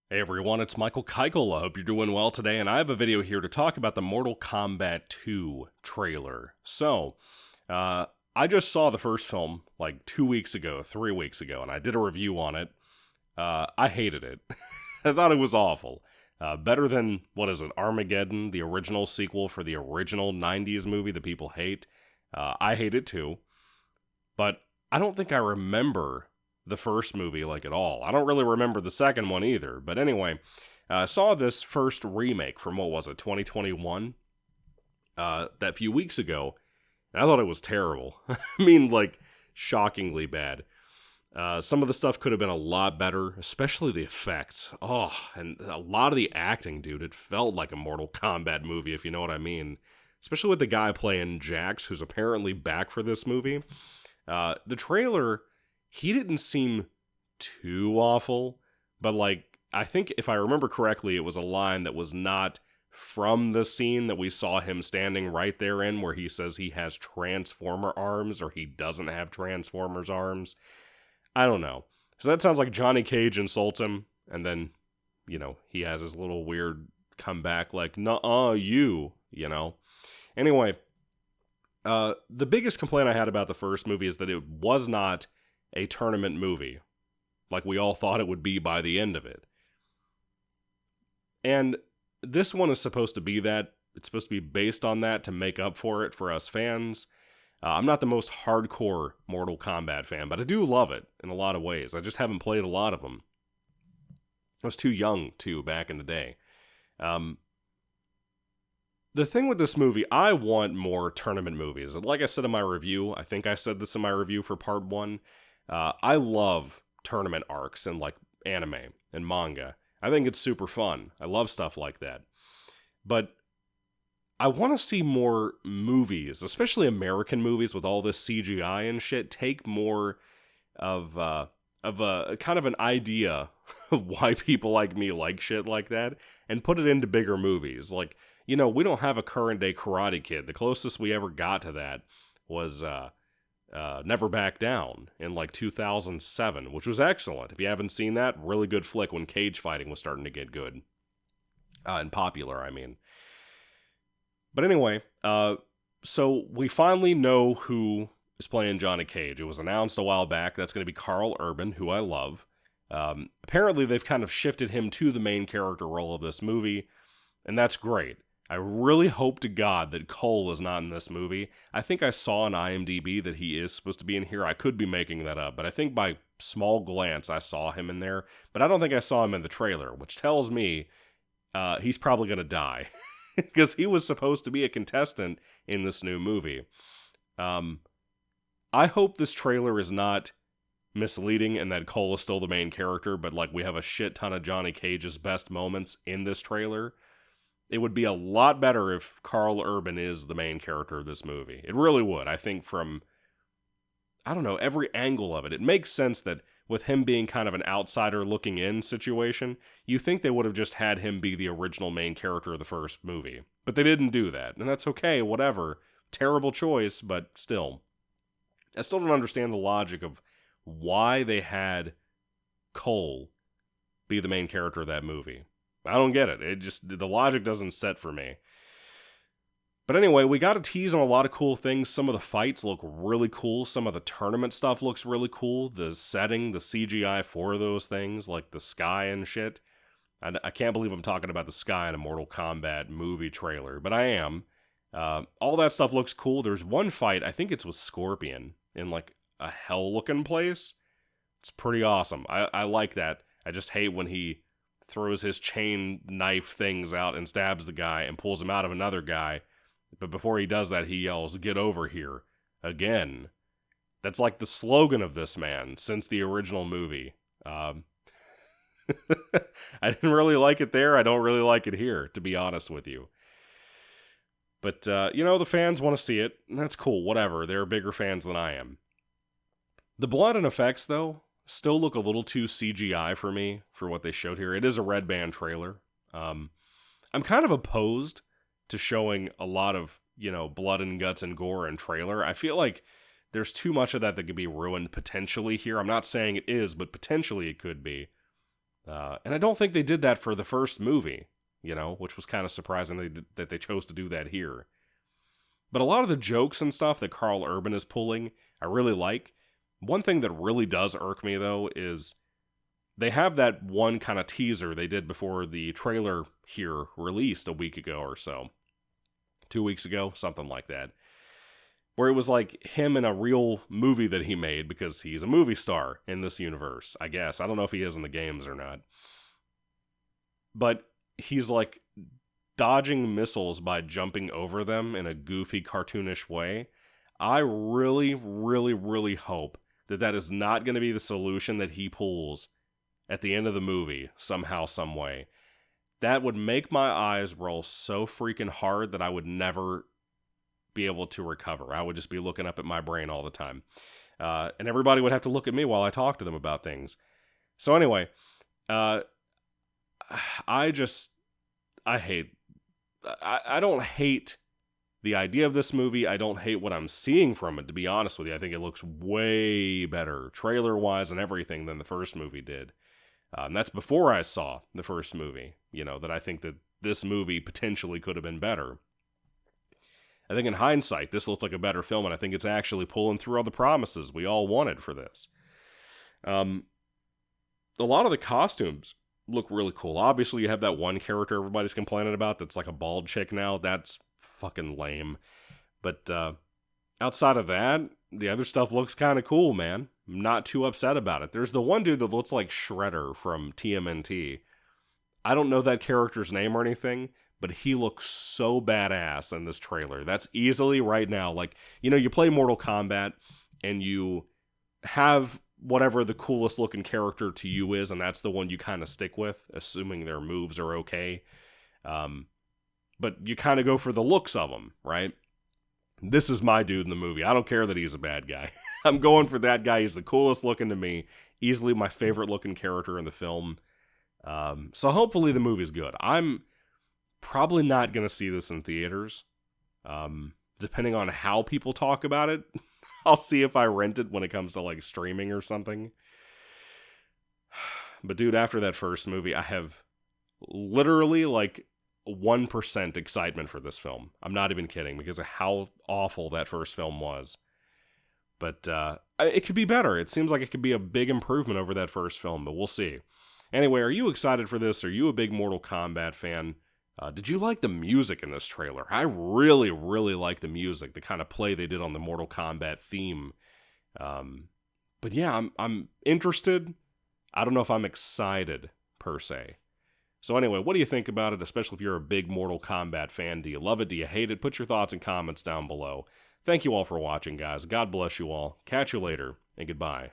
Hey everyone, it's Michael Kikle. I hope you're doing well today, and I have a video here to talk about the Mortal Kombat 2 trailer. I just saw the first film like 2 weeks ago, 3 weeks ago, and I did a review on it. I hated it. I thought it was awful. Better than, what is it, Armageddon, the original sequel for the original 90s movie that people hate. I hate it too, but I don't think I remember the first movie like at all. I don't really remember the second one either. But anyway, I saw this first remake from, what was it, 2021? That few weeks ago. And I thought it was terrible. I mean, like, shockingly bad. Some of the stuff could have been a lot better, especially the effects. Oh, and a lot of the acting, dude. It felt like a Mortal Kombat movie, if you know what I mean. Especially with the guy playing Jax, who's apparently back for this movie. The trailer, he didn't seem too awful, but like, I think if I remember correctly, it was a line that was not from the scene that we saw him standing right there in, where he says he has Transformer arms, or he doesn't have Transformers arms. I don't know. So that sounds like Johnny Cage insults him, and then, he has his little weird comeback like, nuh-uh, you know. Anyway, the biggest complaint I had about the first movie is that it was not a tournament movie, like we all thought it would be by the end of it. And this one is supposed to be that. It's supposed to be based on that to make up for it for us fans. I'm not the most hardcore Mortal Kombat fan, but I do love it in a lot of ways. I just haven't played a lot of them. I was too young, too, back in the day. The thing with this movie, I want more tournament movies. Like I said in my review, I think I said this in my review for part 1, I love tournament arcs in like anime and manga. I think it's super fun. I love stuff like that. But I want to see more movies, especially American movies with all this CGI and shit, take more of a kind of an idea of why people like me like shit like that and put it into bigger movies. Like, we don't have a current day Karate Kid. The closest we ever got to that was Never Back Down in like 2007, which was excellent. If you haven't seen that, really good flick when cage fighting was starting to get good. And popular, I mean. But anyway, so we finally know who is playing Johnny Cage. It was announced a while back. That's going to be Karl Urban, who I love. Apparently, they've kind of shifted him to the main character role of this movie, and that's great. I really hope to God that Cole is not in this movie. I think I saw on IMDb that he is supposed to be in here. I could be making that up, but I think by small glance I saw him in there. But I don't think I saw him in the trailer, which tells me he's probably going to die. Because he was supposed to be a contestant in this new movie. I hope this trailer is not misleading and that Cole is still the main character, but like we have a shit ton of Johnny Cage's best moments in this trailer. It would be a lot better if Karl Urban is the main character of this movie. It really would. I think from, every angle of it. It makes sense that with him being kind of an outsider looking in situation, you think they would have just had him be the original main character of the first movie. But they didn't do that, and that's okay, whatever. Terrible choice, but still. I still don't understand the logic of why they had Cole be the main character of that movie. I don't get it. The logic doesn't set for me. But anyway, we got a tease on a lot of cool things. Some of the fights look really cool. Some of the tournament stuff looks really cool. The setting, the CGI for those things, like the sky and shit. I can't believe I'm talking about the sky in a Mortal Kombat movie trailer, but I am. All that stuff looks cool. There's one fight, I think it's with Scorpion, in like a hell-looking place. It's pretty awesome. I like that. I just hate when he throws his chain knife things out and stabs the guy and pulls him out of another guy. But before he does that, he yells, "Get over here." Again. That's like the slogan of this man since the original movie. I didn't really like it there. I don't really like it here, to be honest with you. But, the fans want to see it. And that's cool, whatever. They're bigger fans than I am. The blood and effects, though, still look a little too CGI for me, for what they showed here. It is a red band trailer. I'm kind of opposed to showing a lot of, blood and guts and gore in trailer. I feel like there's too much of that could be ruined potentially here. I'm not saying it is, but potentially it could be. And I don't think they did that for the first movie, which was kind of surprising that they chose to do that here. But a lot of the jokes and stuff that Karl Urban is pulling, I really like. One thing that really does irk me, though, is they have that one kind of teaser they did before the trailer here released a week ago or so. 2 weeks ago, something like that. Where it was like him in a real movie that he made because he's a movie star in this universe, I guess. I don't know if he is in the games or not. But he's like dodging missiles by jumping over them in a goofy, cartoonish way. I really, really, really hope that is not going to be the solution that he pulls at the end of the movie, somehow, some way. That would make my eyes roll so freaking hard that I would never be able to recover. I would just be looking up at my brain all the time. And everybody would have to look at me while I talk to them about things. So anyway, I don't hate the idea of this movie. I don't hate what I'm seeing from it, to be honest with you. I think it looks way better, trailer-wise and everything, than the first movie did. And that's before I saw the first movie, that I think that this movie potentially could have been better. I think in hindsight, this looks like a better film, and I think it's actually pulling through all the promises we all wanted for this. A lot of the costumes look really cool. Obviously, you have that one character everybody's complaining about that's like a bald chick now. That's fucking lame. But outside of that, the other stuff looks kind of cool, man. I'm not too upset about it. There's the one dude that looks like Shredder from TMNT. I don't know that character's name or anything, but he looks so badass in this trailer. That's easily right now. Like, you play Mortal Kombat and you have whatever the coolest looking character to you is, and that's the one you kind of stick with, assuming their moves are okay. But you kind of go for the looks of them, right? This is my dude in the movie. I don't care that he's a bad guy. I'm going for that guy. He's the coolest looking to me. Easily my favorite looking character in the film. So hopefully the movie's good. I'm probably not going to see this in theaters. Depending on how people talk about it, I'll see if I rent it when it comes to like streaming or something. But dude, after that first movie, I have literally like 1% excitement for this film. I'm not even kidding, because of how awful that first film was. But it could be better. It seems like it could be a big improvement over that first film, but we'll see. Anyway, are you excited for this? Are you a big Mortal Kombat fan? Did you like the music in this trailer? I really, really like the music, the kind of play they did on the Mortal Kombat theme. But yeah, I'm interested. I don't know if I'm excited, per se. So anyway, what do you think about it, especially if you're a big Mortal Kombat fan? Do you love it? Do you hate it? Put your thoughts and comments down below. Thank you all for watching, guys. God bless you all. Catch you later, and goodbye.